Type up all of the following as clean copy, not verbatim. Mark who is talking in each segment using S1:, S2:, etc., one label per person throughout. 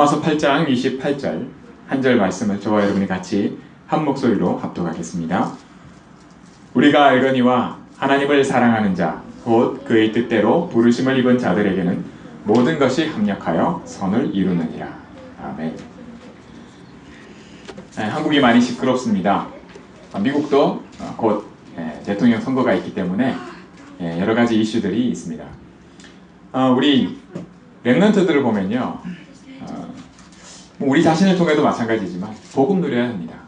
S1: 로마서 8장 28절 한 절 말씀을 저와 여러분이 같이 한 목소리로 합독하겠습니다. 우리가 알거니와 하나님을 사랑하는 자 곧 그의 뜻대로 부르심을 입은 자들에게는 모든 것이 합력하여 선을 이루느니라. 아멘. 한국이 많이 시끄럽습니다. 미국도 곧 대통령 선거가 있기 때문에 여러 가지 이슈들이 있습니다. 우리 렘넌트들을 보면요, 우리 자신을 통해도 마찬가지지만 복음 누려야 합니다.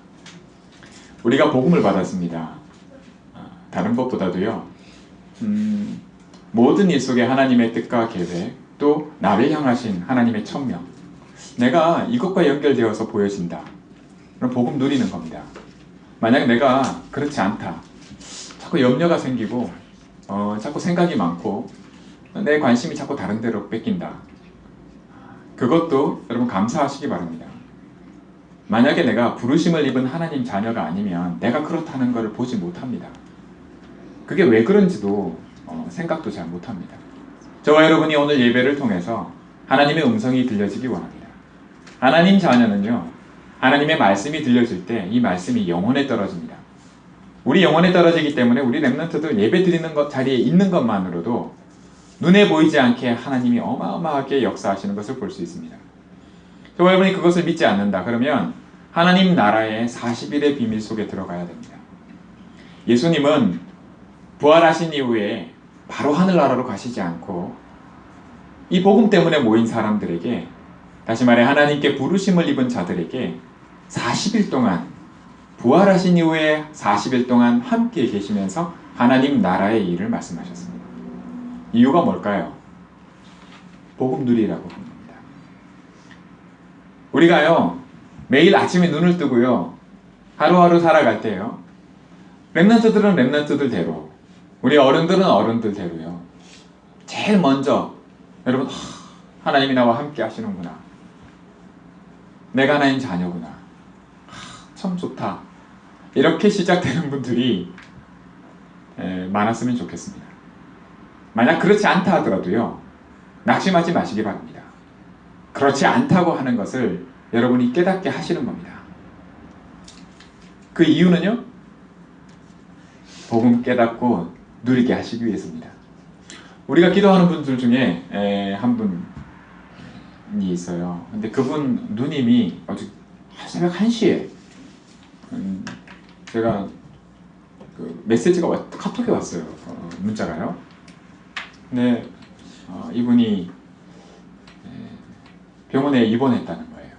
S1: 우리가 복음을 받았습니다. 다른 것보다도요, 모든 일 속에 하나님의 뜻과 계획, 또 나를 향하신 하나님의 천명, 내가 이것과 연결되어서 보여진다. 그럼 복음 누리는 겁니다. 만약 내가 그렇지 않다, 자꾸 염려가 생기고 자꾸 생각이 많고 내 관심이 자꾸 다른 데로 뺏긴다, 그것도 여러분 감사하시기 바랍니다. 만약에 내가 부르심을 입은 하나님 자녀가 아니면 내가 그렇다는 것을 보지 못합니다. 그게 왜 그런지도 생각도 잘 못합니다. 저와 여러분이 오늘 예배를 통해서 하나님의 음성이 들려지기 원합니다. 하나님 자녀는요, 하나님의 말씀이 들려질 때 이 말씀이 영혼에 떨어집니다. 우리 영혼에 떨어지기 때문에 우리 렘넌트들 예배 드리는 것, 자리에 있는 것만으로도 눈에 보이지 않게 하나님이 어마어마하게 역사하시는 것을 볼 수 있습니다. 저와 여러분이 그것을 믿지 않는다 그러면 하나님 나라의 40일의 비밀 속에 들어가야 됩니다. 예수님은 부활하신 이후에 바로 하늘나라로 가시지 않고 이 복음 때문에 모인 사람들에게, 다시 말해 하나님께 부르심을 입은 자들에게 40일 동안, 부활하신 이후에 40일 동안 함께 계시면서 하나님 나라의 일을 말씀하셨습니다. 이유가 뭘까요? 복음 누리라고 한 겁니다. 우리가요, 매일 아침에 눈을 뜨고요, 하루하루 살아갈 때요, 렘넌트들은 렘넌트들대로, 우리 어른들은 어른들대로요, 제일 먼저 여러분, 하나님이 나와 함께 하시는구나, 내가 하나님 자녀구나, 참 좋다, 이렇게 시작되는 분들이 많았으면 좋겠습니다. 만약 그렇지 않다 하더라도요, 낙심하지 마시기 바랍니다. 그렇지 않다고 하는 것을 여러분이 깨닫게 하시는 겁니다. 그 이유는요, 복음 깨닫고 누리게 하시기 위해서입니다. 우리가 기도하는 분들 중에 한 분이 있어요. 근데 그분 누님이 어제 새벽 1시에 제가 그 메시지가 카톡에 왔어요. 문자가요. 근데 이분이 병원에 입원했다는 거예요.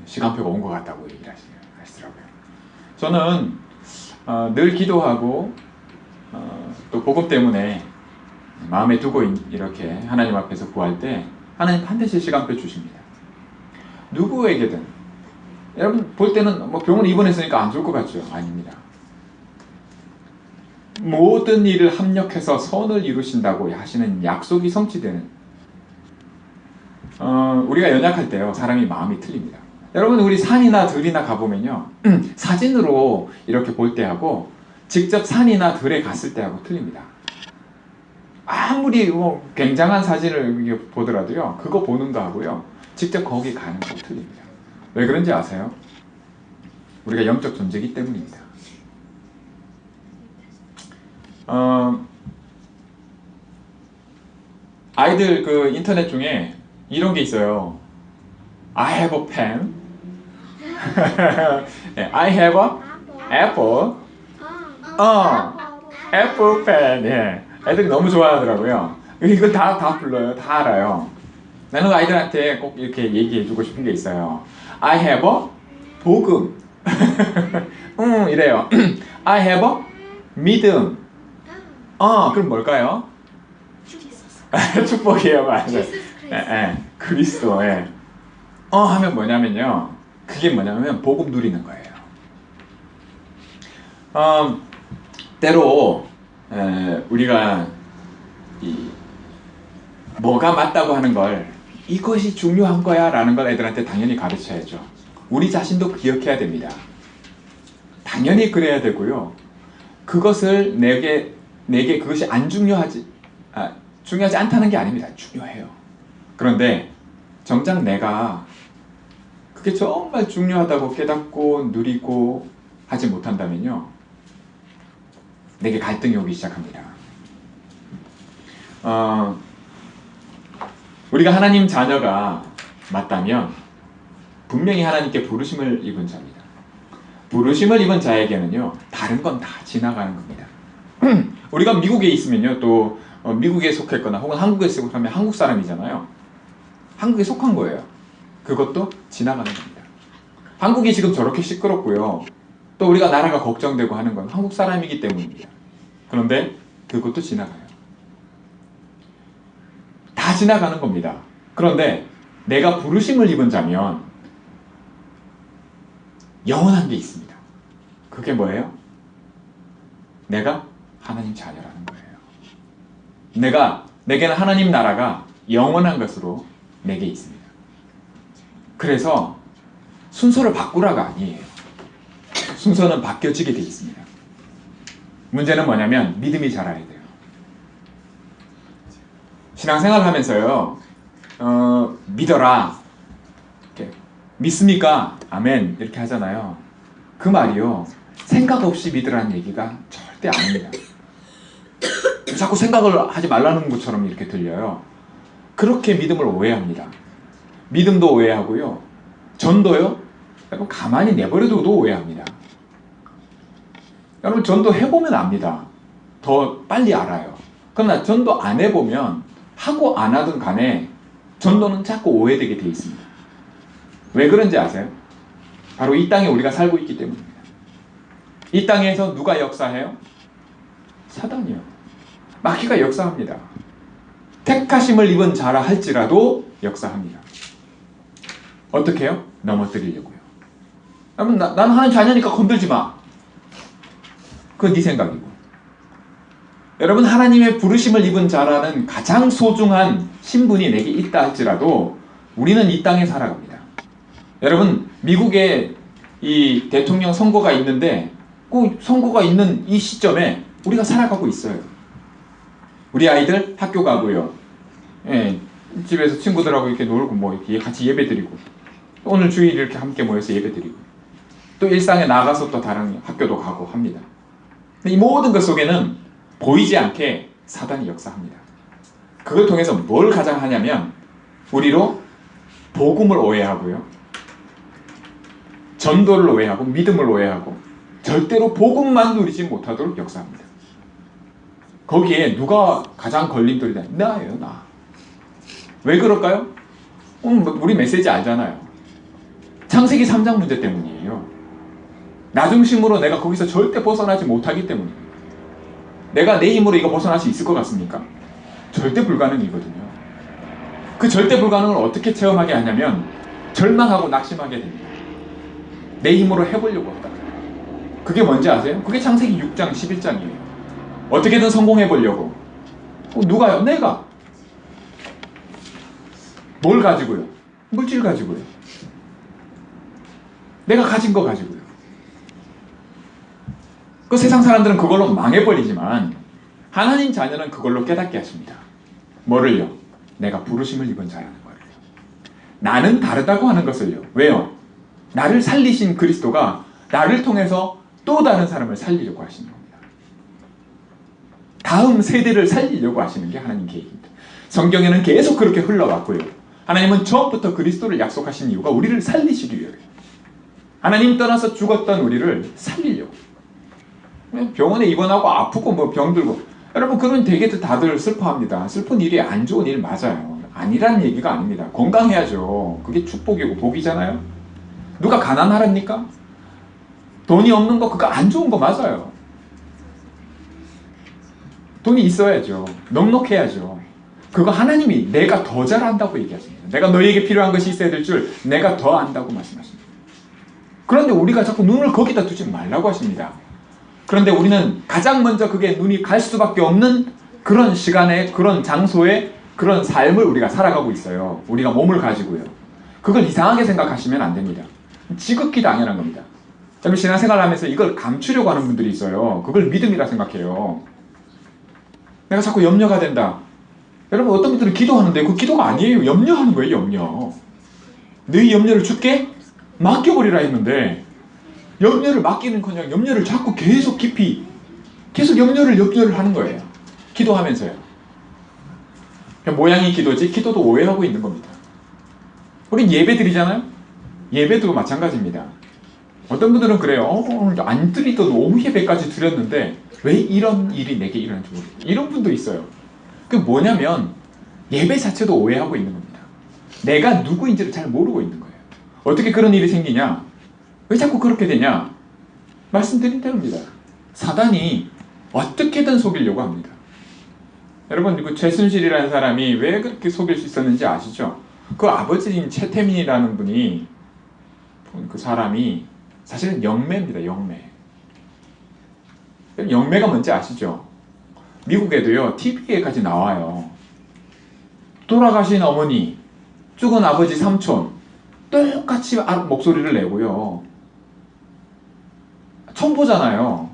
S1: 시간표가 온 것 같다고 얘기를 하시더라고요. 저는 늘 기도하고 또 복음 때문에 마음에 두고 이렇게 하나님 앞에서 구할 때 하나님 반드시 시간표 주십니다. 누구에게든. 여러분 볼 때는 뭐 병원에 입원했으니까 안 좋을 것 같죠? 아닙니다. 모든 일을 합력해서 선을 이루신다고 하시는 약속이 성취되는, 우리가 연약할 때요, 사람이 마음이 틀립니다. 여러분 우리 산이나 들이나 가보면요, 사진으로 이렇게 볼 때하고 직접 산이나 들에 갔을 때하고 틀립니다. 아무리 뭐 굉장한 사진을 보더라도요, 그거 보는 거하고요, 직접 거기 가는 거 틀립니다. 왜 그런지 아세요? 우리가 영적 존재이기 때문입니다. 아이들 그 인터넷 중에 이런 게 있어요. I have a pen. I have a apple. 애플 펜. 예. 애들이 너무 좋아하더라고요. 이걸 다 불러요. 다 알아요. 나는 아이들한테 꼭 이렇게 얘기해주고 싶은 게 있어요. I have a 복음. 이래요. I have a 믿음. 그럼 뭘까요? 축복이에요, 맞아요. 그리스도. 하면 뭐냐면요, 그게 뭐냐면 복음 누리는 거예요. 때로 우리가 뭐가 맞다고 하는 걸, 이것이 중요한 거야 라는 걸 애들한테 당연히 가르쳐야죠. 우리 자신도 기억해야 됩니다. 당연히 그래야 되고요, 그것을 내게 그것이 안 중요하지 않다는 게 아닙니다. 중요해요. 그런데 정작 내가 그게 정말 중요하다고 깨닫고 누리고 하지 못한다면요, 내게 갈등이 오기 시작합니다. 우리가 하나님 자녀가 맞다면 분명히 하나님께 부르심을 입은 자입니다. 부르심을 입은 자에게는요, 다른 건 다 지나가는 겁니다. 우리가 미국에 있으면요, 또 미국에 속했거나 혹은 한국에 속하면 한국 사람이잖아요. 한국에 속한 거예요. 그것도 지나가는 겁니다. 한국이 지금 저렇게 시끄럽고요, 또 우리가 나라가 걱정되고 하는 건 한국 사람이기 때문입니다. 그런데 그것도 지나가요. 다 지나가는 겁니다. 그런데 내가 부르심을 입은 자면 영원한 게 있습니다. 그게 뭐예요? 내가 하나님 자녀라는 거예요. 내게는 하나님 나라가 영원한 것으로 내게 있습니다. 그래서 순서를 바꾸라가 아니에요. 순서는 바뀌어지게 되어 있습니다. 문제는 뭐냐면 믿음이 자라야 돼요. 신앙생활 하면서요, 믿어라, 이렇게, 믿습니까? 아멘, 이렇게 하잖아요. 그 말이요, 생각 없이 믿으라는 얘기가 절대 아닙니다. 자꾸 생각을 하지 말라는 것처럼 이렇게 들려요. 그렇게 믿음을 오해합니다. 믿음도 오해하고요, 전도요, 여러분 가만히 내버려둬도 오해합니다. 여러분 전도 해보면 압니다. 더 빨리 알아요. 그러나 전도 안 해보면 하고 안 하든 간에 전도는 자꾸 오해되게 되어 있습니다. 왜 그런지 아세요? 바로 이 땅에 우리가 살고 있기 때문입니다. 이 땅에서 누가 역사해요? 사단이요. 마귀가 역사합니다. 택하심을 입은 자라 할지라도 역사합니다. 어떻게 해요? 넘어뜨리려고요. 여러분, 나는 하나님 자녀니까 건들지 마. 그건 네 생각이고. 여러분, 하나님의 부르심을 입은 자라는 가장 소중한 신분이 내게 있다 할지라도 우리는 이 땅에 살아갑니다. 여러분, 미국에 이 대통령 선거가 있는데 그 선거가 있는 이 시점에 우리가 살아가고 있어요. 우리 아이들 학교 가고요, 예, 집에서 친구들하고 이렇게 놀고 뭐 이렇게 같이 예배드리고, 오늘 주일 이렇게 함께 모여서 예배드리고, 또 일상에 나가서 또 다른 학교도 가고 합니다. 이 모든 것 속에는 보이지 않게 사단이 역사합니다. 그걸 통해서 뭘 가장 하냐면 우리로 복음을 오해하고요, 전도를 오해하고 믿음을 오해하고 절대로 복음만 누리지 못하도록 역사합니다. 거기에 누가 가장 걸림돌이다? 나예요, 나. 왜 그럴까요? 우리 메시지 알잖아요. 창세기 3장 문제 때문이에요. 나 중심으로 내가 거기서 절대 벗어나지 못하기 때문입니다. 내가 내 힘으로 이거 벗어날 수 있을 것 같습니까? 절대 불가능이거든요. 그 절대 불가능을 어떻게 체험하게 하냐면 절망하고 낙심하게 됩니다. 내 힘으로 해보려고 하다가. 그게 뭔지 아세요? 그게 창세기 6장 11장이에요. 어떻게든 성공해보려고. 누가요? 내가. 뭘 가지고요? 물질 가지고요. 내가 가진 거 가지고요. 그 세상 사람들은 그걸로 망해버리지만 하나님 자녀는 그걸로 깨닫게 하십니다. 뭐를요? 내가 부르심을 입은 자라는 거예요. 나는 다르다고 하는 것을요. 왜요? 나를 살리신 그리스도가 나를 통해서 또 다른 사람을 살리려고 하시는 겁니다. 다음 세대를 살리려고 하시는 게 하나님 계획입니다. 성경에는 계속 그렇게 흘러왔고요. 하나님은 처음부터 그리스도를 약속하신 이유가 우리를 살리시기 위해요. 하나님 떠나서 죽었던 우리를 살리려고. 병원에 입원하고 아프고 뭐 병들고, 여러분 그건 되게 다들 슬퍼합니다. 슬픈 일이 안 좋은 일 맞아요. 아니란 얘기가 아닙니다. 건강해야죠. 그게 축복이고 복이잖아요. 누가 가난하랍니까? 돈이 없는 거 그거 안 좋은 거 맞아요. 돈이 있어야죠. 넉넉해야죠. 그거 하나님이 내가 더 잘한다고 얘기하십니다. 내가 너희에게 필요한 것이 있어야 될 줄 내가 더 안다고 말씀하십니다. 그런데 우리가 자꾸 눈을 거기다 두지 말라고 하십니다. 그런데 우리는 가장 먼저 그게 눈이 갈 수밖에 없는 그런 시간에, 그런 장소에, 그런 삶을 우리가 살아가고 있어요. 우리가 몸을 가지고요. 그걸 이상하게 생각하시면 안 됩니다. 지극히 당연한 겁니다. 여러분 신앙생활 하면서 이걸 감추려고 하는 분들이 있어요. 그걸 믿음이라 생각해요. 내가 자꾸 염려가 된다. 여러분 어떤 분들은 기도하는데 그 기도가 아니에요. 염려하는 거예요. 염려. 너희 염려를 줄게? 맡겨버리라 했는데 염려를 맡기는커녕 염려를 자꾸 계속 깊이 계속 염려를 하는 거예요. 기도하면서요. 모양이 기도지 기도도 오해하고 있는 겁니다. 우린 예배 드리잖아요. 예배도 마찬가지입니다. 어떤 분들은 그래요. 안 드리던 오후 예배까지 드렸는데 왜 이런 일이 내게 일어난지 모르겠다. 이런 분도 있어요. 그 뭐냐면 예배 자체도 오해하고 있는 겁니다. 내가 누구인지를 잘 모르고 있는 거예요. 어떻게 그런 일이 생기냐? 왜 자꾸 그렇게 되냐? 말씀드린 대로입니다. 사단이 어떻게든 속이려고 합니다. 여러분, 그 최순실이라는 사람이 왜 그렇게 속일 수 있었는지 아시죠? 그 아버지인 최태민이라는 분이, 그 사람이 사실은 영매입니다. 영매. 영매가 뭔지 아시죠? 미국에도요, TV에까지 나와요. 돌아가신 어머니, 죽은 아버지 삼촌, 똑같이 목소리를 내고요. 처음 보잖아요.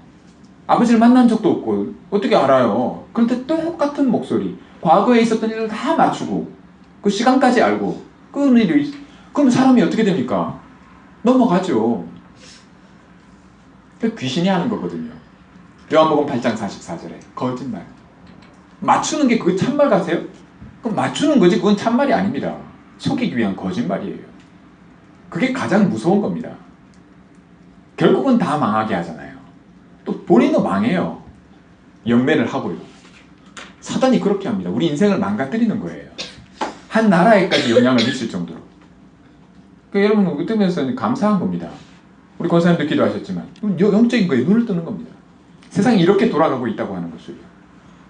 S1: 아버지를 만난 적도 없고 어떻게 알아요? 그런데 똑같은 목소리, 과거에 있었던 일을 다 맞추고 그 시간까지 알고 그런 일이, 그럼 사람이 어떻게 됩니까? 넘어가죠. 귀신이 하는 거거든요. 요한복음 8장 44절에 거짓말. 맞추는 게 그게 참말 같아요? 그럼 맞추는 거지 그건 참말이 아닙니다. 속이기 위한 거짓말이에요. 그게 가장 무서운 겁니다. 결국은 다 망하게 하잖아요. 또 본인도 망해요. 영매를 하고요. 사단이 그렇게 합니다. 우리 인생을 망가뜨리는 거예요. 한 나라에까지 영향을 미칠 정도로. 그러니까 여러분 그거 뜨면서 감사한 겁니다. 우리 권사님도 기도하셨지만 영적인 거에 눈을 뜨는 겁니다. 세상이 이렇게 돌아가고 있다고 하는 것을요.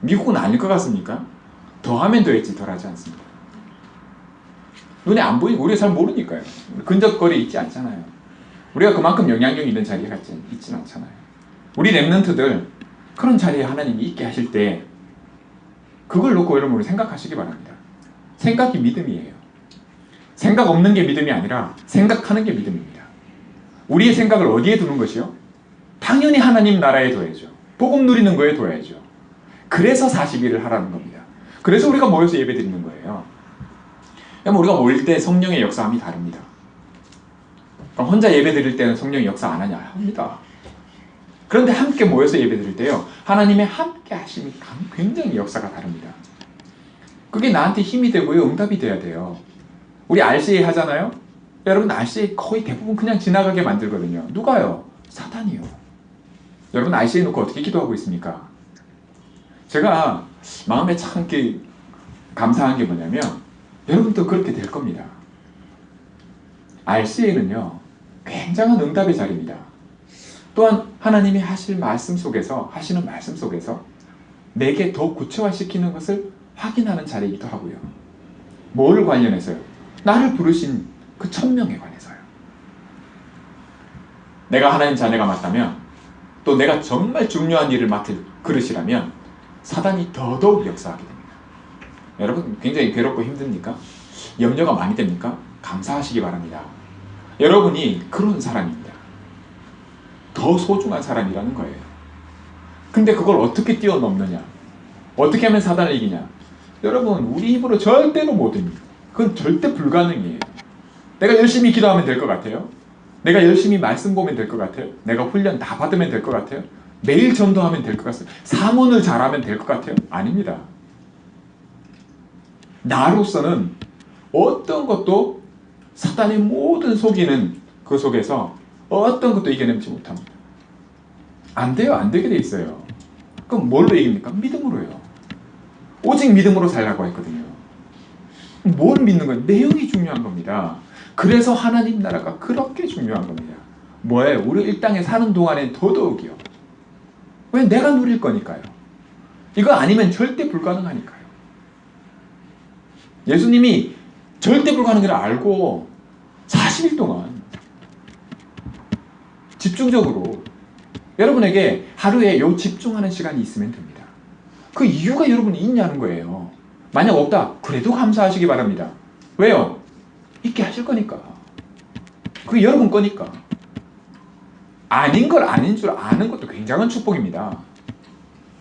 S1: 미국은 아닐 것 같습니까? 더하면 더했지 덜하지 않습니다. 눈에 안 보이고 우리가 잘 모르니까요. 근접거리에 있지 않잖아요. 우리가 그만큼 영향력 있는 자리에 있지는 않잖아요. 우리 렘넌트들 그런 자리에 하나님이 있게 하실 때 그걸 놓고 여러분 생각하시기 바랍니다. 생각이 믿음이에요. 생각 없는 게 믿음이 아니라 생각하는 게 믿음입니다. 우리의 생각을 어디에 두는 것이요? 당연히 하나님 나라에 둬야죠. 복음 누리는 거에 둬야죠. 그래서 40일을 하라는 겁니다. 그래서 우리가 모여서 예배 드리는 거예요. 우리가 모일 때 성령의 역사함이 다릅니다. 혼자 예배 드릴 때는 성령의 역사 안 하냐? 합니다. 그런데 함께 모여서 예배 드릴 때요, 하나님의 함께 하심이 굉장히 역사가 다릅니다. 그게 나한테 힘이 되고요, 응답이 돼야 돼요. 우리 RCA 하잖아요? 여러분 RCA 거의 대부분 그냥 지나가게 만들거든요. 누가요? 사단이요. 여러분 RCA 놓고 어떻게 기도하고 있습니까? 제가 마음에 참 감사한 게 뭐냐면 여러분도 그렇게 될 겁니다. RCA는요 굉장한 응답의 자리입니다. 또한 하나님이 하시는 말씀 속에서 내게 더 구체화시키는 것을 확인하는 자리이기도 하고요. 뭐를 관련해서요? 나를 부르신 그 천명에 관해서요. 내가 하나님 자녀가 맞다면, 또 내가 정말 중요한 일을 맡을 그릇이라면 사단이 더더욱 역사하게 됩니다. 여러분 굉장히 괴롭고 힘듭니까? 염려가 많이 됩니까? 감사하시기 바랍니다. 여러분이 그런 사람입니다. 더 소중한 사람이라는 거예요. 근데 그걸 어떻게 뛰어넘느냐? 어떻게 하면 사단을 이기냐? 여러분 우리 힘으로 절대로 못 이깁니다. 그건 절대 불가능이에요. 내가 열심히 기도하면 될 것 같아요? 내가 열심히 말씀 보면 될 것 같아요? 내가 훈련 다 받으면 될 것 같아요? 매일 전도하면 될 것 같아요? 사문을 잘하면 될 것 같아요? 아닙니다. 나로서는 어떤 것도 사단의 모든 속이는 그 속에서 어떤 것도 이겨내지 못합니다. 안 돼요. 안 되게 돼 있어요. 그럼 뭘로 이깁니까? 믿음으로요. 오직 믿음으로 살라고 했거든요. 뭘 믿는 거예요? 내용이 중요한 겁니다. 그래서 하나님 나라가 그렇게 중요한 겁니다. 뭐예요? 우리 이 땅에 사는 동안엔 더더욱이요. 왜? 내가 누릴 거니까요. 이거 아니면 절대 불가능하니까요. 예수님이 절대 불가능을 알고 40일 동안 집중적으로 여러분에게 하루에 요 집중하는 시간이 있으면 됩니다. 그 이유가 여러분이 있냐는 거예요. 만약 없다, 그래도 감사하시기 바랍니다. 왜요? 있게 하실 거니까. 그게 여러분 거니까. 아닌 걸 아닌 줄 아는 것도 굉장한 축복입니다.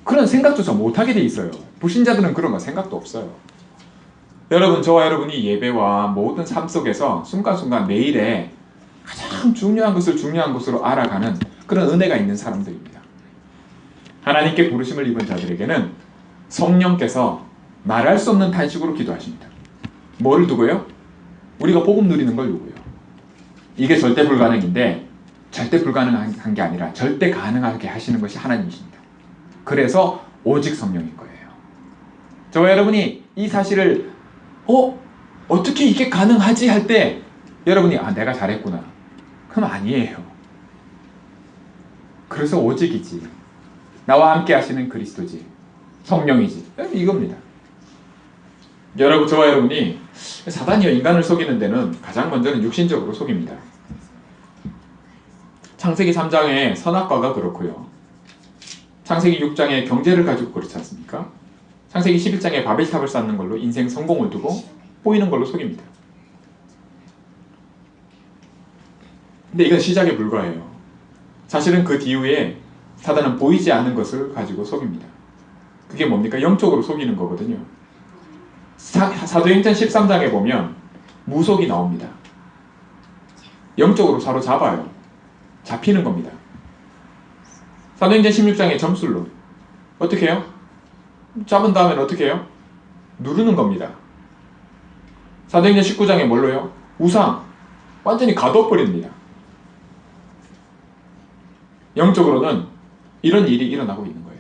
S1: 그런 생각조차 못하게 돼 있어요. 불신자들은 그런 거 생각도 없어요. 여러분, 저와 여러분이 예배와 모든 삶 속에서 순간순간 매일에 가장 참 중요한 것을 중요한 것으로 알아가는 그런 은혜가 있는 사람들입니다. 하나님께 부르심을 입은 자들에게는 성령께서 말할 수 없는 탄식으로 기도하십니다. 뭐를 두고요? 우리가 복음 누리는 걸 두고요. 이게 절대 불가능인데 절대 불가능한 게 아니라 절대 가능하게 하시는 것이 하나님이십니다. 그래서 오직 성령인 거예요. 저와 여러분이 이 사실을 어떻게 이게 가능하지 할 때 여러분이 내가 잘했구나. 그럼 아니에요. 그래서 오직이지. 나와 함께 하시는 그리스도지. 성령이지. 이겁니다. 저와 여러분이 사단이요 인간을 속이는 데는 가장 먼저는 육신적으로 속입니다. 창세기 3장의 선악과가 그렇고요. 창세기 6장의 경제를 가지고 그렇지 않습니까? 창세기 11장에 바벨탑을 쌓는 걸로 인생 성공을 두고 보이는 걸로 속입니다. 근데 이건 시작에 불과해요. 사실은 그 뒤에 사단은 보이지 않는 것을 가지고 속입니다. 그게 뭡니까? 영적으로 속이는 거거든요. 사도행전 13장에 보면 무속이 나옵니다. 영적으로 사로잡아요. 잡히는 겁니다. 사도행전 16장의 점술로 어떻게 해요? 잡은 다음에는 어떻게 해요? 누르는 겁니다. 사도행전 19장에 뭘로요? 우상 완전히 가둬버립니다. 영적으로는 이런 일이 일어나고 있는 거예요.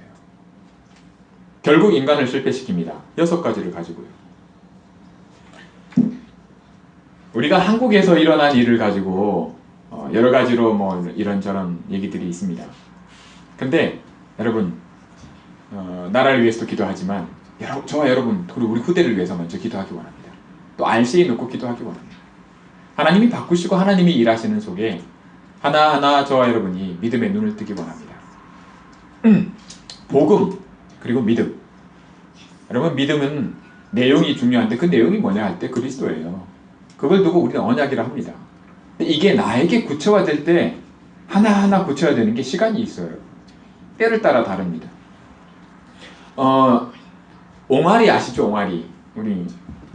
S1: 결국 인간을 실패시킵니다. 6가지를 가지고요. 우리가 한국에서 일어난 일을 가지고 여러 가지로 뭐 이런저런 얘기들이 있습니다. 근데 여러분 나라를 위해서도 기도하지만 저와 여러분 그리고 우리 후대를 위해서 먼저 기도하기 원합니다. 또 RC에 놓고 기도하기 원합니다. 하나님이 바꾸시고 하나님이 일하시는 속에 하나하나 저와 여러분이 믿음의 눈을 뜨기 원합니다. 복음 그리고 믿음. 여러분 믿음은 내용이 중요한데 그 내용이 뭐냐 할 때 그리스도예요. 그걸 두고 우리는 언약이라 합니다. 근데 이게 나에게 구체화될 때 하나하나 구체화되는 게 시간이 있어요. 때를 따라 다릅니다. 옹알이 아시죠? 옹알이. 우리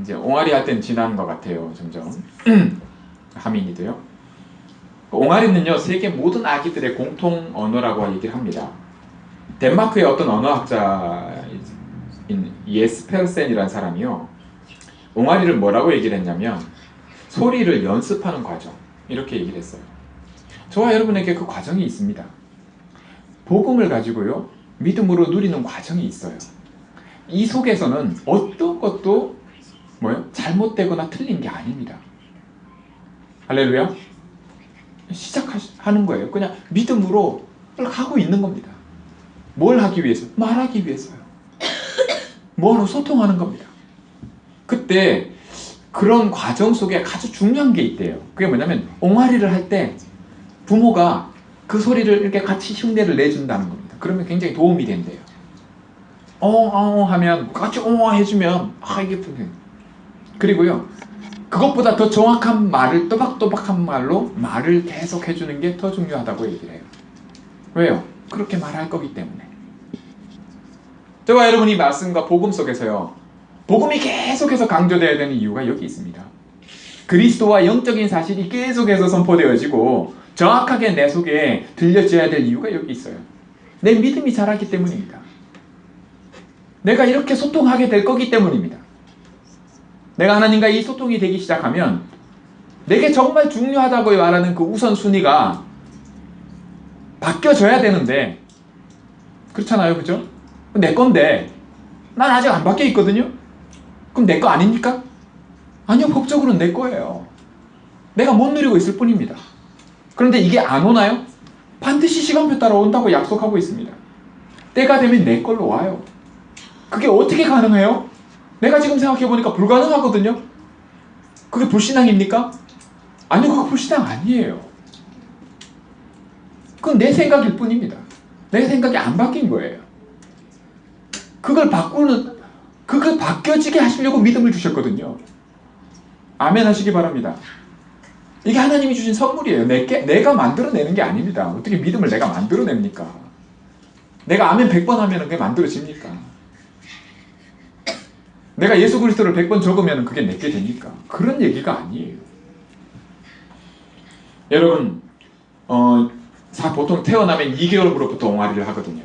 S1: 이제 옹알이 할 때는 지나는 것 같아요. 점점. 하민이도요. 옹알이는요 세계 모든 아기들의 공통 언어라고 얘기를 합니다. 덴마크의 어떤 언어학자인 예스페르센이라는 사람이요 옹알이를 뭐라고 얘기를 했냐면 소리를 연습하는 과정 이렇게 얘기를 했어요. 저와 여러분에게 그 과정이 있습니다. 복음을 가지고요 믿음으로 누리는 과정이 있어요. 이 속에서는 어떤 것도 잘못되거나 틀린 게 아닙니다. 할렐루야. 시작하는 거예요. 그냥 믿음으로 하고 있는 겁니다. 뭘 하기 위해서? 말하기 위해서요. 뭐로 소통하는 겁니다. 그때 그런 과정 속에 아주 중요한 게 있대요. 그게 뭐냐면 옹알이를 할 때 부모가 그 소리를 이렇게 같이 흉내를 내준다는 겁니다. 그러면 굉장히 도움이 된대요. 하면 같이 해주면 이게 분명. 그리고요 그것보다 더 정확한 말을 또박또박한 말로 말을 계속 해주는 게 더 중요하다고 얘기를 해요. 왜요? 그렇게 말할 거기 때문에. 저와 여러분이 말씀과 복음 속에서요 복음이 계속해서 강조되어야 되는 이유가 여기 있습니다. 그리스도와 영적인 사실이 계속해서 선포되어지고 정확하게 내 속에 들려져야 될 이유가 여기 있어요. 내 믿음이 자라기 때문입니다. 내가 이렇게 소통하게 될 거기 때문입니다. 내가 하나님과 이 소통이 되기 시작하면 내게 정말 중요하다고 말하는 그 우선순위가 바뀌어져야 되는데 그렇잖아요. 그죠? 내 건데 난 아직 안 바뀌어 있거든요. 그럼 내 거 아닙니까? 아니요. 법적으로는 내 거예요. 내가 못 누리고 있을 뿐입니다. 그런데 이게 안 오나요? 반드시 시간표 따라 온다고 약속하고 있습니다. 때가 되면 내 걸로 와요. 그게 어떻게 가능해요? 내가 지금 생각해보니까 불가능하거든요. 그게 불신앙입니까? 아니요. 그거 불신앙 아니에요. 그건 내 생각일 뿐입니다. 내 생각이 안 바뀐 거예요. 그걸 바뀌어지게 하시려고 믿음을 주셨거든요. 아멘 하시기 바랍니다. 이게 하나님이 주신 선물이에요. 내가 만들어내는 게 아닙니다. 어떻게 믿음을 내가 만들어냅니까? 내가 아멘 100번 하면 그게 만들어집니까? 내가 예수 그리스도를 100번 적으면 그게 내게 됩니까? 그런 얘기가 아니에요. 여러분, 보통 태어나면 2개월부터 옹알이를 하거든요.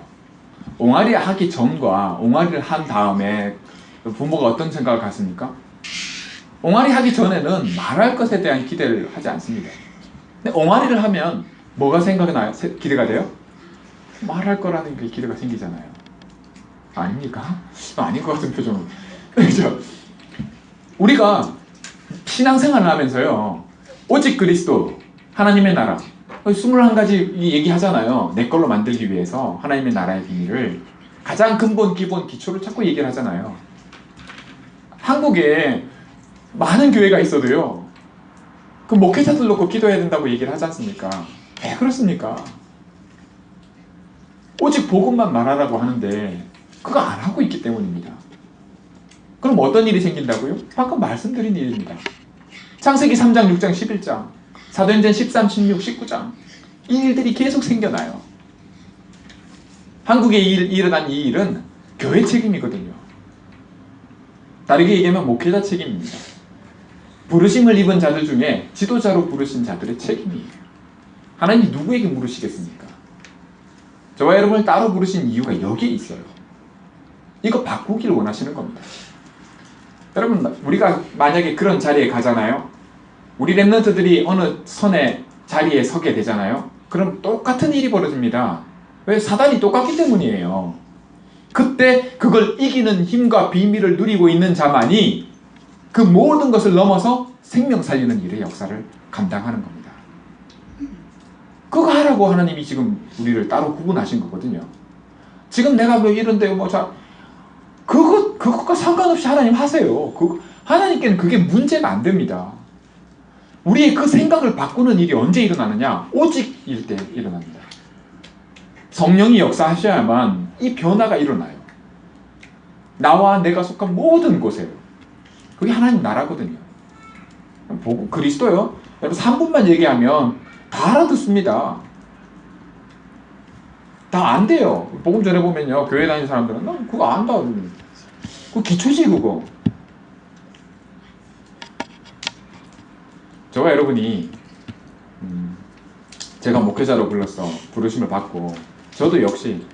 S1: 옹알이 하기 전과 옹알이를 한 다음에 부모가 어떤 생각을 갖습니까? 옹알이 하기 전에는 말할 것에 대한 기대를 하지 않습니다. 근데 옹알이를 하면 뭐가 생각이 나요? 기대가 돼요? 말할 거라는 게 기대가 생기잖아요. 아닙니까? 아닌 것 같은 표정은. 그렇죠? 우리가 신앙생활을 하면서요, 오직 그리스도, 하나님의 나라, 21가지 얘기하잖아요. 내 걸로 만들기 위해서 하나님의 나라의 비밀을, 가장 근본, 기본, 기초를 자꾸 얘기를 하잖아요. 한국에 많은 교회가 있어도요, 그 목회자들 놓고 기도해야 된다고 얘기를 하지 않습니까? 왜 그렇습니까? 오직 복음만 말하라고 하는데 그거 안 하고 있기 때문입니다. 그럼 어떤 일이 생긴다고요? 방금 말씀드린 일입니다. 창세기 3장, 6장, 11장, 사도행전 13, 16, 19장, 이 일들이 계속 생겨나요. 한국에 일어난 이 일은 교회 책임이거든요. 다르게 얘기하면 목회자 책임입니다. 부르심을 입은 자들 중에 지도자로 부르신 자들의 책임이에요. 하나님이 누구에게 물으시겠습니까? 저와 여러분을 따로 부르신 이유가 여기에 있어요. 이거 바꾸기를 원하시는 겁니다. 여러분, 우리가 만약에 그런 자리에 가잖아요. 우리 랩런트들이 어느 선의 자리에 서게 되잖아요. 그럼 똑같은 일이 벌어집니다. 왜? 사단이 똑같기 때문이에요. 그때 그걸 이기는 힘과 비밀을 누리고 있는 자만이 그 모든 것을 넘어서 생명 살리는 일의 역사를 감당하는 겁니다. 그거 하라고 하나님이 지금 우리를 따로 구분하신 거거든요. 지금 내가 뭐 이런데 그것과 상관없이 하나님 하세요. 하나님께는 그게 문제가 안 됩니다. 우리의 그 생각을 바꾸는 일이 언제 일어나느냐? 오직일 때 일어납니다. 성령이 역사하셔야만 이 변화가 일어나요. 나와 내가 속한 모든 곳에. 그게 하나님 나라거든요. 그리스도요. 여러분 3분만 얘기하면 다 알아듣습니다. 다 안 돼요. 복음 전해보면요, 교회 다니는 사람들은 나 그거 안다. 그거 기초지 그거. 저와 여러분이 제가 목회자로 불러서 부르심을 받고 저도 역시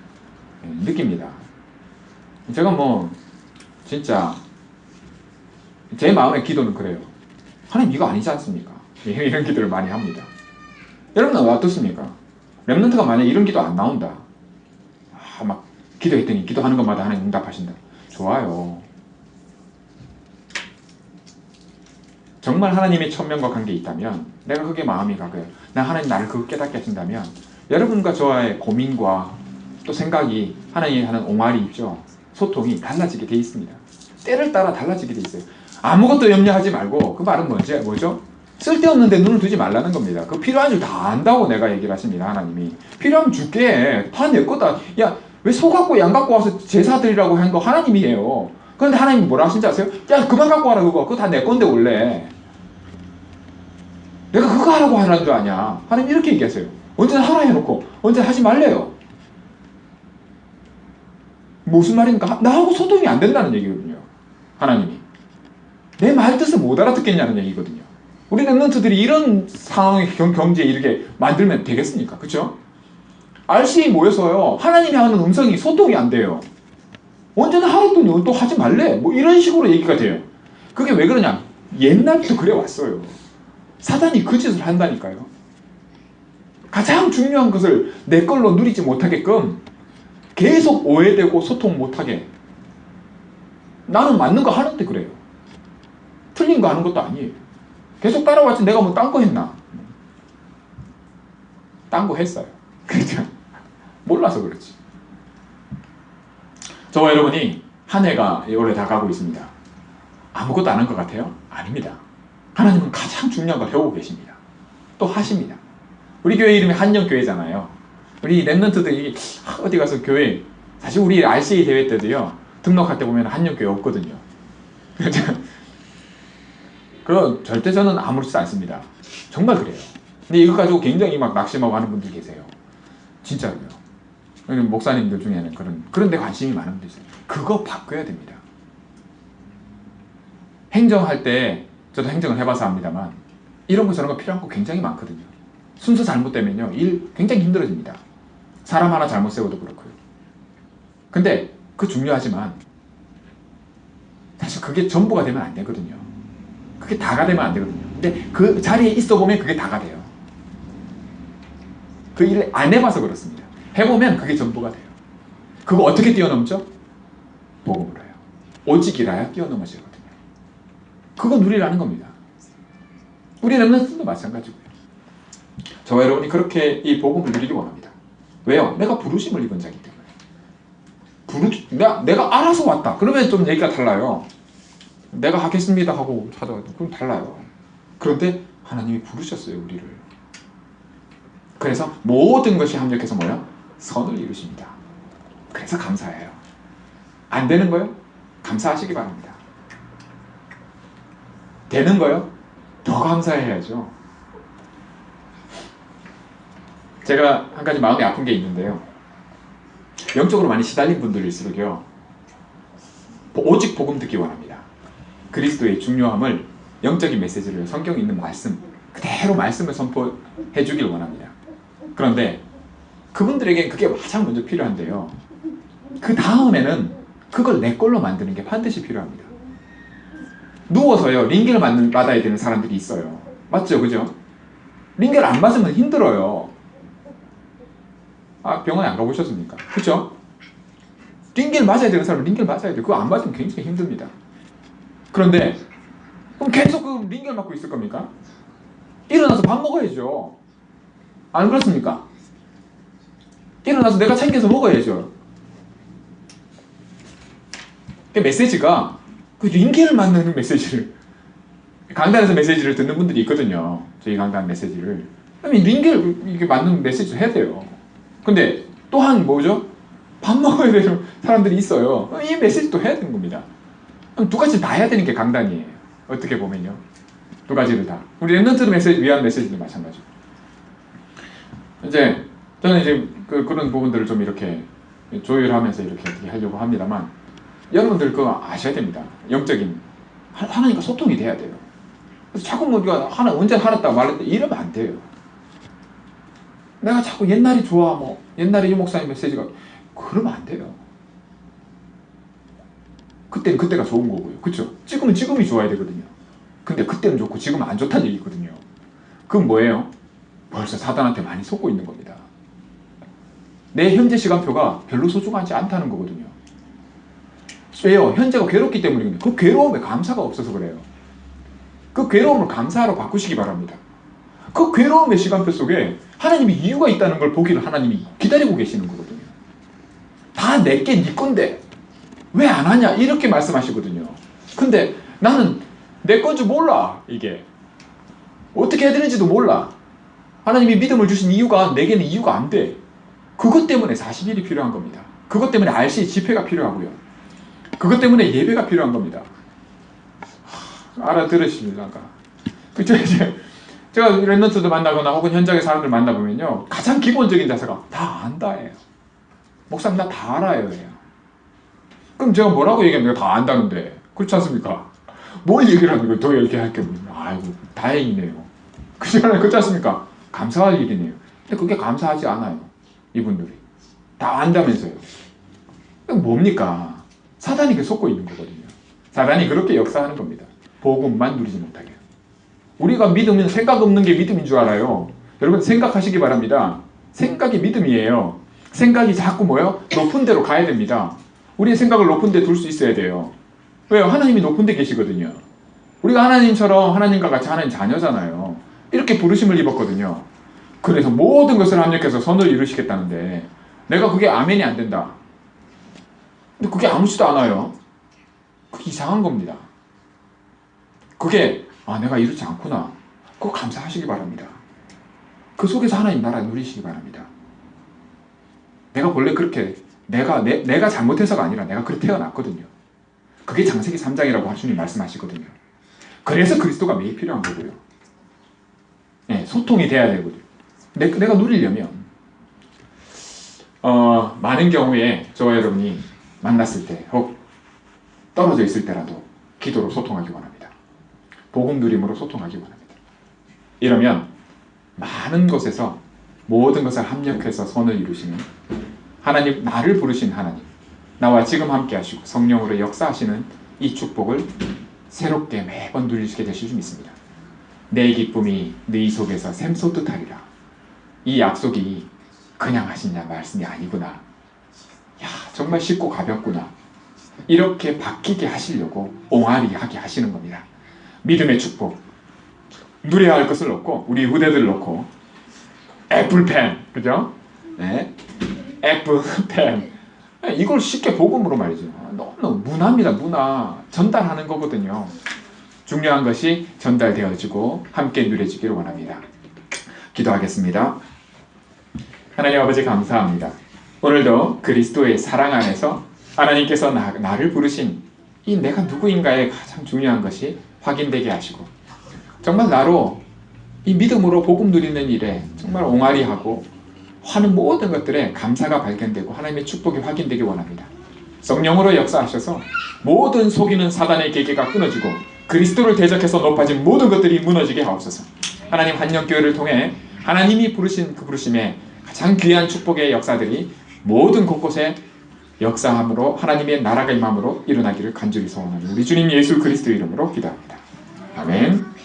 S1: 느낍니다. 제가 뭐 진짜 제 마음의 기도는 그래요. 하나님 이거 아니지 않습니까? 이런 기도를 많이 합니다. 여러분은 어떻습니까? 랩런트가 만약 이런 기도 안 나온다. 막 기도했더니 기도하는 것마다 하나님 응답하신다. 좋아요. 정말 하나님의 천명과 관계에 있다면 내가 그게 마음이 가고요. 하나님 나를 그거 깨닫게 하신다면 여러분과 저와의 고민과 또 생각이 하나님이 하는 옹알이 있죠. 소통이 달라지게 돼 있습니다. 때를 따라 달라지게 돼 있어요. 아무것도 염려하지 말고 그 말은 뭐죠? 쓸데없는 데 눈을 두지 말라는 겁니다. 그 필요한 줄 다 안다고 내가 얘기를 하십니다. 하나님이. 필요하면 줄게. 다 내 거다. 야, 왜 소 갖고 양 갖고 와서 제사 드리라고 한 거 하나님이 해요. 그런데 하나님이 뭐라 하신지 아세요? 야, 그만 갖고 와라 그거. 그거 다 내 건데 원래. 내가 그거 하라고 하라는 줄 아냐. 하나님 이렇게 얘기하세요. 언제나 하라 해놓고 언제나 하지 말래요. 무슨 말입니까? 나하고 소통이 안 된다는 얘기거든요. 하나님이. 내 말 뜻을 못 알아듣겠냐는 얘기거든요. 우리 랩런트들이 이런 상황의 경지에 이렇게 만들면 되겠습니까? 그렇죠? RCA 모여서요, 하나님이 하는 음성이 소통이 안 돼요. 언제나 하랬더니 또 하지 말래. 뭐 이런 식으로 얘기가 돼요. 그게 왜 그러냐? 옛날부터 그래 왔어요. 사단이 그 짓을 한다니까요. 가장 중요한 것을 내 걸로 누리지 못하게끔 계속 오해되고 소통 못하게. 나는 맞는 거 하는데 그래요. 틀린 거 하는 것도 아니에요. 계속 따라왔지. 내가 뭐 딴 거 했나? 딴 거 했어요. 그렇죠? 몰라서 그렇지. 저와 여러분이 한 해가 올해 다 가고 있습니다. 아무것도 안 한 것 같아요? 아닙니다. 하나님은 가장 중요한 걸 배우고 계십니다. 또 하십니다. 우리 교회 이름이 한영교회잖아요. 우리 랩런트들이 어디 가서 교회, 사실 우리 RCA 대회 때도요, 등록할 때 보면 한영교회 없거든요. 그럼 절대 저는 아무렇지도 않습니다. 정말 그래요. 근데 이거 가지고 굉장히 막 낙심하고 하는 분들 계세요. 진짜로요. 목사님들 중에는 그런 데 관심이 많은 분들 있어요. 그거 바꿔야 됩니다. 행정할 때 저도 행정을 해봐서 압니다만 이런 거 저런 거 필요한 거 굉장히 많거든요. 순서 잘못되면요, 일 굉장히 힘들어집니다. 사람 하나 잘못 세워도 그렇고요. 근데 그 중요하지만 사실 그게 전부가 되면 안 되거든요. 그게 다가 되면 안 되거든요. 근데 그 자리에 있어 보면 그게 다가 돼요. 그 일을 안 해봐서 그렇습니다. 해보면 그게 전부가 돼요. 그거 어떻게 뛰어넘죠? 복음으로 해요. 오직이라야 뛰어넘어지거든요. 그거 누리라는 겁니다. 우리 렘넌트도 마찬가지고요. 저와 여러분이 그렇게 이 복음을 누리기 원합니다. 왜요? 내가 부르심을 입은 자이기 때문에. 내가 알아서 왔다. 그러면 좀 얘기가 달라요. 내가 하겠습니다 하고 찾아와도 그럼 달라요. 그런데 하나님이 부르셨어요, 우리를. 그래서 모든 것이 합력해서 뭐요? 선을 이루십니다. 그래서 감사해요. 안 되는 거요? 감사하시기 바랍니다. 되는 거요? 더 감사해야죠. 제가 한 가지 마음이 아픈 게 있는데요. 영적으로 많이 시달린 분들일수록요, 오직 복음 듣기 원합니다. 그리스도의 중요함을, 영적인 메시지를, 성경에 있는 말씀 그대로 말씀을 선포해 주길 원합니다. 그런데 그분들에겐 그게 가장 먼저 필요한데요, 그 다음에는 그걸 내 걸로 만드는 게 반드시 필요합니다. 누워서요 링겔 맞아야 되는 사람들이 있어요. 맞죠? 그죠? 링겔 안 맞으면 힘들어요. 병원에 안 가보셨습니까? 그죠? 링겔 맞아야 되는 사람은 링겔 맞아야 돼요. 그거 안 맞으면 굉장히 힘듭니다. 그런데 그럼 계속 그 링겔 맞고 있을 겁니까? 일어나서 밥 먹어야죠. 안 그렇습니까? 일어나서 내가 챙겨서 먹어야죠. 그 메시지가 그 링겔을 맞는 메시지를, 강단에서 메시지를 듣는 분들이 있거든요. 저희 강단 메시지를. 그러면 링겔 이게 맞는 메시지를 해야 돼요. 근데 또한 뭐죠? 밥 먹어야 되는 사람들이 있어요. 이 메시지도 해야 되는 겁니다. 두 가지 다 해야 되는 게 강단이에요. 어떻게 보면요. 두 가지를 다. 우리 렘넌트 메시지 위한 메시지도 마찬가지고. 이제 저는 이제 그런 부분들을 좀 이렇게 조율하면서 이렇게 어떻게 하려고 합니다만, 여러분들 그거 아셔야 됩니다. 영적인 하나님과 소통이 돼야 돼요. 그래서 자꾸 뭐 우리가 언제 하랬다 말했다 이러면 안 돼요. 내가 자꾸 옛날이 좋아, 뭐 옛날에 이 목사님 메시지가, 그러면 안 돼요. 그때는 그때가 좋은 거고요. 그렇죠? 지금은 지금이 좋아야 되거든요. 근데 그때는 좋고 지금은 안 좋다는 얘기거든요. 그건 뭐예요? 벌써 사단한테 많이 속고 있는 겁니다. 내 현재 시간표가 별로 소중하지 않다는 거거든요. 왜요? 현재가 괴롭기 때문이거든요. 그 괴로움에 감사가 없어서 그래요. 그 괴로움을 감사하러 바꾸시기 바랍니다. 그 괴로움의 시간표 속에 하나님이 이유가 있다는 걸 보기를 하나님이 기다리고 계시는 거거든요. 다 내게 네 건데 왜 안 하냐 이렇게 말씀하시거든요. 근데 나는 내 건 줄 몰라. 이게 어떻게 해야 되는지도 몰라. 하나님이 믿음을 주신 이유가 내게는 이유가 안 돼. 그것 때문에 40일이 필요한 겁니다. 그것 때문에 RC 집회가 필요하고요. 그것 때문에 예배가 필요한 겁니다. 알아들으시려가. 그쵸? 이제 제가 렘넌트들 만나거나 혹은 현장의 사람들 만나보면요, 가장 기본적인 자세가 다 안다예요. 목사님 나 다 알아요. 그럼 제가 뭐라고 얘기하면 내가 다 안다는데, 그렇지 않습니까? 뭘 얘기를 하는 거예요? 더 이렇게 할 게 없네요. 아이고 다행이네요. 그렇지 않습니까? 감사할 일이네요. 근데 그게 감사하지 않아요. 이분들이 다 안다면서요. 뭡니까? 사단이 그 속고 있는 거거든요. 사단이 그렇게 역사하는 겁니다. 복음만 누리지 못하게. 우리가 믿으면 생각 없는 게 믿음인 줄 알아요. 여러분 생각하시기 바랍니다. 생각이 믿음이에요. 생각이 자꾸 뭐요? 높은 데로 가야 됩니다. 우리의 생각을 높은 데 둘 수 있어야 돼요. 왜요? 하나님이 높은 데 계시거든요. 우리가 하나님처럼 하나님과 같이 하나님 자녀잖아요. 이렇게 부르심을 입었거든요. 그래서 모든 것을 합력해서 선을 이루시겠다는데 내가 그게 아멘이 안 된다. 근데 그게 아무렇지도 않아요. 그게 이상한 겁니다. 그게 내가 이렇지 않구나. 그거 감사하시기 바랍니다. 그 속에서 하나님 나라 누리시기 바랍니다. 내가 원래 그렇게 내가 잘못해서가 아니라 내가 그렇게 태어났거든요. 그게 창세기 3장이라고 주님 말씀하시거든요. 그래서 그리스도가 매일 필요한 거고요. 네, 소통이 돼야 되거든요. 내가 누리려면 많은 경우에 저와 여러분이 만났을 때 혹 떨어져 있을 때라도 기도로 소통하기 원합니다. 복음 누림으로 소통하기 원합니다. 이러면 많은 곳에서 모든 것을 합력해서 선을 이루시는 하나님, 나를 부르신 하나님, 나와 지금 함께 하시고 성령으로 역사하시는 이 축복을 새롭게 매번 누리시게 되실 줄 믿습니다. 내 기쁨이 네 속에서 샘솟듯 하리라. 이 약속이 그냥 하신 말씀이 아니구나. 야, 정말 쉽고 가볍구나. 이렇게 바뀌게 하시려고 옹알이 하게 하시는 겁니다. 믿음의 축복, 누려야 할 것을 놓고 우리 후대들 놓고 애플펜, 그죠? 네, 애플펜, 이걸 쉽게 복음으로 말이죠. 너무 문화입니다. 문화 전달하는 거거든요. 중요한 것이 전달되어지고 함께 누려지기를 원합니다. 기도하겠습니다. 하나님 아버지, 감사합니다. 오늘도 그리스도의 사랑 안에서 하나님께서 나를 부르신 이 내가 누구인가에 가장 중요한 것이 확인되게 하시고, 정말 나로 이 믿음으로 복음 누리는 일에 정말 옹알이하고 하는 모든 것들에 감사가 발견되고 하나님의 축복이 확인되기 원합니다. 성령으로 역사하셔서 모든 속이는 사단의 계계가 끊어지고 그리스도를 대적해서 높아진 모든 것들이 무너지게 하옵소서. 하나님, 한영교회를 통해 하나님이 부르신 그 부르심에 가장 귀한 축복의 역사들이 모든 곳곳에 역사함으로 하나님의 나라가 임함으로 일어나기를 간절히 소원하는 우리 주님 예수 그리스도의 이름으로 기도합니다. 아멘.